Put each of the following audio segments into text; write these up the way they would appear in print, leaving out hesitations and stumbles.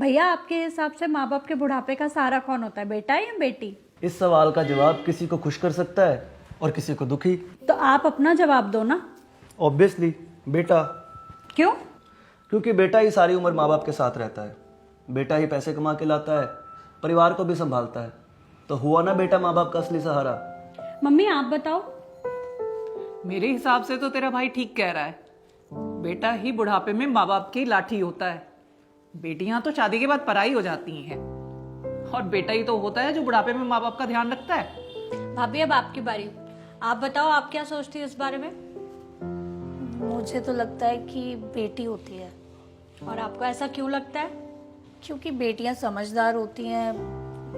भैया, आपके हिसाब से माँ बाप के बुढ़ापे का सहारा कौन होता है, बेटा या बेटी? इस सवाल का जवाब किसी को खुश कर सकता है और किसी को दुखी। तो आप अपना जवाब दो ना। ऑब्वियसली बेटा। क्यों? क्योंकि बेटा ही सारी उम्र माँ बाप के साथ रहता है, बेटा ही पैसे कमा के लाता है, परिवार को भी संभालता है। तो हुआ ना बेटा माँ बाप का असली सहारा। मम्मी आप बताओ। मेरे हिसाब से तो तेरा भाई ठीक कह रहा है। बेटा ही बुढ़ापे में माँ बाप की लाठी होता है। बेटियां तो शादी के बाद पराई हो जाती हैं, और बेटा ही तो होता है जो बुढ़ापे में माँ बाप का ध्यान रखता है। भाभी अब आपकी बारी, आप बताओ आप क्या सोचती है इस बारे में? मुझे तो लगता है कि बेटी होती है। और आपको ऐसा क्यों लगता है? क्योंकि बेटियां समझदार होती हैं,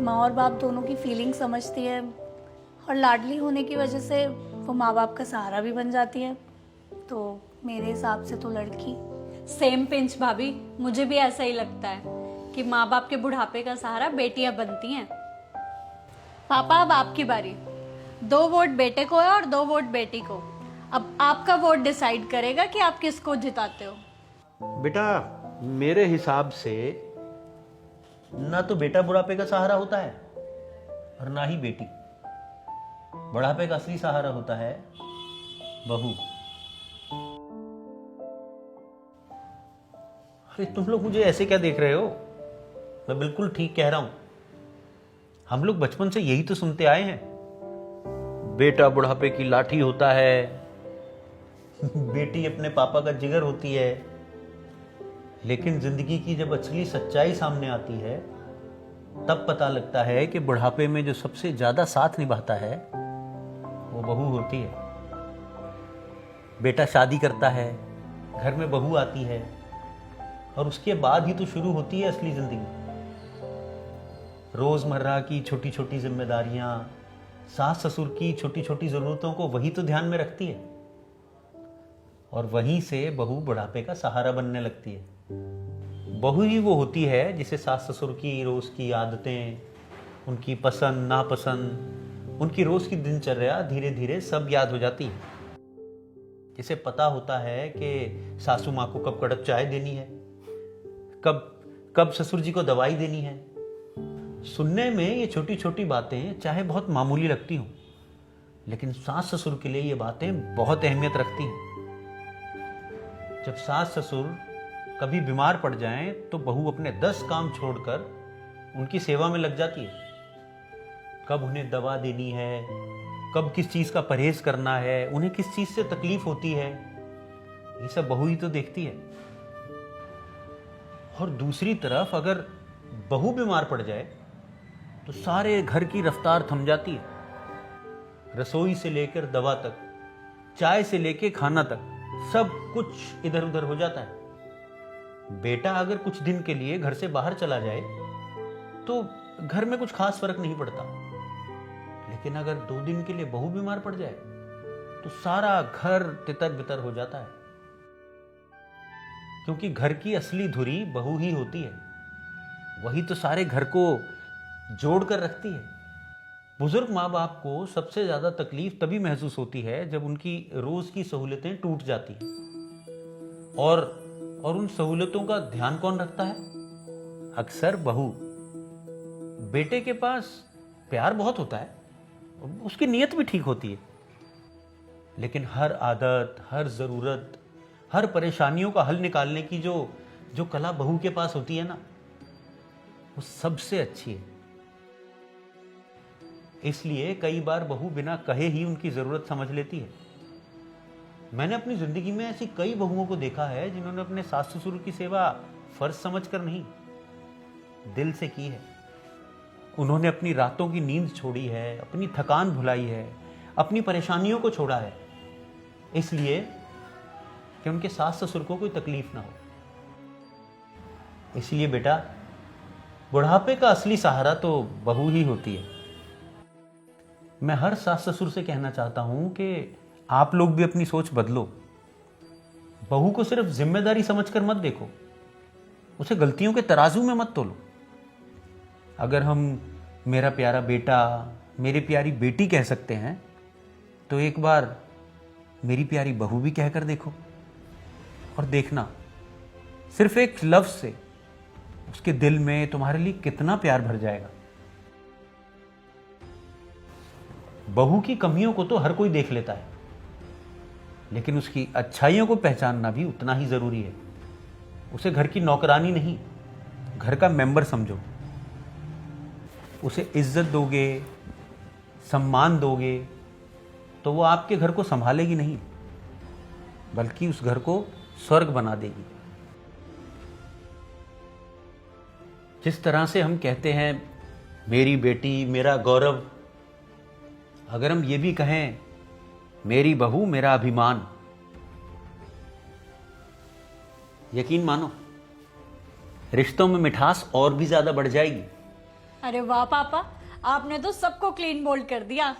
माँ और बाप दोनों की फीलिंग समझती है, और लाडली होने की वजह से वो माँ बाप का सहारा भी बन जाती है। तो मेरे हिसाब से तो लड़की। सेम पिंच भाभी, मुझे भी ऐसा ही लगता है कि माँ बाप के बुढ़ापे का सहारा बेटियां बनती हैं। पापा अब आपकी बारी। 2 वोट बेटे को है और 2 वोट बेटी को। अब आपका वोट डिसाइड करेगा कि आप किसको जिताते हो। बेटा मेरे हिसाब से ना तो बेटा बुढ़ापे का सहारा होता है और ना ही बेटी। बुढ़ापे का असली सहारा होता है बहू। अरे तुम लोग मुझे ऐसे क्या देख रहे हो? मैं बिल्कुल ठीक कह रहा हूं। हम लोग बचपन से यही तो सुनते आए हैं, बेटा बुढ़ापे की लाठी होता है, बेटी अपने पापा का जिगर होती है। लेकिन जिंदगी की जब असली सच्चाई सामने आती है तब पता लगता है कि बुढ़ापे में जो सबसे ज्यादा साथ निभाता है वो बहू होती है। बेटा शादी करता है, घर में बहू आती है, और उसके बाद ही तो शुरू होती है असली जिंदगी। रोजमर्रा की छोटी छोटी जिम्मेदारियां, सास ससुर की छोटी छोटी जरूरतों को वही तो ध्यान में रखती है, और वहीं से बहू बुढ़ापे का सहारा बनने लगती है। बहू ही वो होती है जिसे सास ससुर की रोज की आदतें, उनकी पसंद नापसंद, उनकी रोज की दिनचर्या धीरे धीरे सब याद हो जाती है। जिसे पता होता है कि सासू माँ को कब कड़क चाय देनी है, कब कब ससुर जी को दवाई देनी है। सुनने में ये छोटी छोटी बातें चाहे बहुत मामूली लगती हों, लेकिन सास ससुर के लिए ये बातें बहुत अहमियत रखती हैं। जब सास ससुर कभी बीमार पड़ जाएं तो बहू अपने 10 काम छोड़कर उनकी सेवा में लग जाती है। कब उन्हें दवा देनी है, कब किस चीज का परहेज करना है, उन्हें किस चीज से तकलीफ होती है, ये सब बहू ही तो देखती है। और दूसरी तरफ अगर बहू बीमार पड़ जाए तो सारे घर की रफ्तार थम जाती है। रसोई से लेकर दवा तक, चाय से लेकर खाना तक, सब कुछ इधर उधर हो जाता है। बेटा अगर कुछ दिन के लिए घर से बाहर चला जाए तो घर में कुछ खास फर्क नहीं पड़ता, लेकिन अगर 2 दिन के लिए बहू बीमार पड़ जाए तो सारा घर तितर बितर हो जाता है। क्योंकि घर की असली धुरी बहू ही होती है, वही तो सारे घर को जोड़ कर रखती है। बुजुर्ग माँ बाप को सबसे ज्यादा तकलीफ तभी महसूस होती है जब उनकी रोज की सहूलतें टूट जाती हैं। और उन सहूलतों का ध्यान कौन रखता है? अक्सर बहू। बेटे के पास प्यार बहुत होता है, उसकी नीयत भी ठीक होती है, लेकिन हर आदत, हर जरूरत, हर परेशानियों का हल निकालने की जो कला बहू के पास होती है ना, वो सबसे अच्छी है। इसलिए कई बार बहू बिना कहे ही उनकी जरूरत समझ लेती है। मैंने अपनी जिंदगी में ऐसी कई बहुओं को देखा है जिन्होंने अपने सास ससुर की सेवा फर्ज समझकर नहीं, दिल से की है। उन्होंने अपनी रातों की नींद छोड़ी है, अपनी थकान भुलाई है, अपनी परेशानियों को छोड़ा है, इसलिए कि उनके सास ससुर को कोई तकलीफ ना हो। इसलिए बेटा, बुढ़ापे का असली सहारा तो बहू ही होती है। मैं हर सास ससुर से कहना चाहता हूं कि आप लोग भी अपनी सोच बदलो। बहू को सिर्फ जिम्मेदारी समझकर मत देखो, उसे गलतियों के तराजू में मत तोलो। अगर हम मेरा प्यारा बेटा, मेरी प्यारी बेटी कह सकते हैं, तो एक बार मेरी प्यारी बहू भी कहकर देखो, और देखना सिर्फ एक लफ्ज से उसके दिल में तुम्हारे लिए कितना प्यार भर जाएगा। बहू की कमियों को तो हर कोई देख लेता है, लेकिन उसकी अच्छाइयों को पहचानना भी उतना ही जरूरी है। उसे घर की नौकरानी नहीं, घर का मेंबर समझो। उसे इज्जत दोगे, सम्मान दोगे, तो वो आपके घर को संभालेगी नहीं, बल्कि उस घर को स्वर्ग बना देगी। जिस तरह से हम कहते हैं मेरी बेटी मेरा गौरव, अगर हम ये भी कहें मेरी बहू मेरा अभिमान, यकीन मानो रिश्तों में मिठास और भी ज्यादा बढ़ जाएगी। अरे वाह पापा, आपने तो सबको क्लीन बोल्ड कर दिया।